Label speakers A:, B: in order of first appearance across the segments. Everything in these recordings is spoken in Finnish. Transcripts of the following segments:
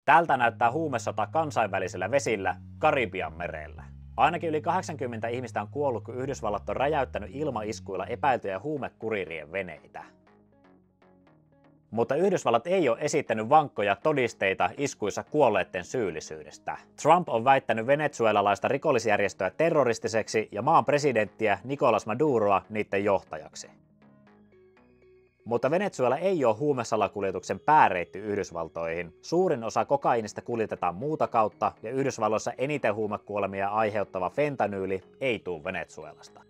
A: Tältä näyttää huumesota kansainvälisillä vesillä Karibianmerellä. Ainakin yli 80 ihmistä on kuollut, kun Yhdysvallat on räjäyttänyt ilmaiskuilla epäiltyjä huumekuririen veneitä. Mutta Yhdysvallat ei ole esittänyt vankkoja todisteita iskuissa kuolleiden syyllisyydestä. Trump on väittänyt venezuelalaista rikollisjärjestöä terroristiseksi ja maan presidenttiä Nicolás Maduroa niiden johtajaksi. Mutta Venezuela ei ole huumesalakuljetuksen pääreitti Yhdysvaltoihin. Suurin osa kokainista kuljetetaan muuta kautta ja Yhdysvalloissa eniten huumekuolemia aiheuttava fentanyyli ei tule Venezuelasta.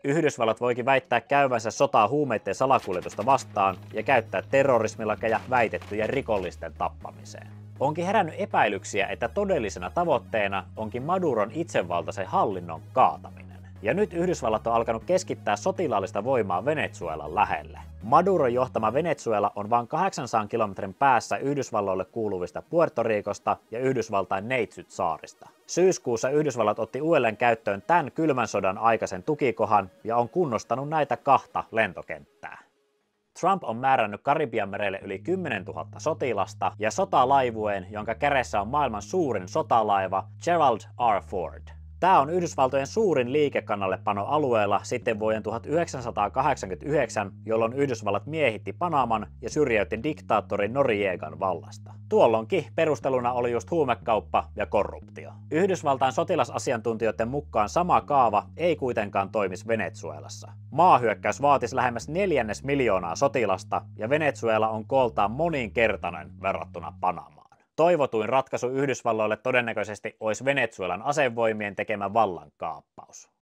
A: Yhdysvallat voikin väittää käyvänsä sotaa huumeiden salakuljetusta vastaan ja käyttää terrorismilakeja väitettyjen rikollisten tappamiseen. Onkin herännyt epäilyksiä, että todellisena tavoitteena onkin Maduron itsevaltaisen hallinnon kaataminen. Ja nyt Yhdysvallat on alkanut keskittää sotilaallista voimaa Venezuelan lähelle. Maduron johtama Venezuela on vain 800 kilometrin päässä Yhdysvalloille kuuluvista Puerto Ricosta ja Yhdysvaltain Neitsyt-saarista. Syyskuussa Yhdysvallat otti uudelleen käyttöön tämän kylmän sodan aikaisen tukikohan ja on kunnostanut näitä kahta lentokenttää. Trump on määrännyt Karibianmerelle yli 10 000 sotilasta ja sotalaivueen, jonka kädessä on maailman suurin sotalaiva Gerald R. Ford. Tämä on Yhdysvaltojen suurin liikekannallepano alueella sitten vuoden 1989, jolloin Yhdysvallat miehitti Panaman ja syrjäytti diktaattori Noriegan vallasta. Tuolloinkin perusteluna oli just huumekauppa ja korruptio. Yhdysvaltain sotilasasiantuntijoiden mukaan sama kaava ei kuitenkaan toimisi Venezuelassa. Maahyökkäys vaatisi lähemmäs 250 000 sotilasta ja Venezuela on kooltaan moninkertainen verrattuna Panamaan. Toivotuin ratkaisu Yhdysvalloille todennäköisesti olisi Venezuelan asevoimien tekemä vallankaappaus.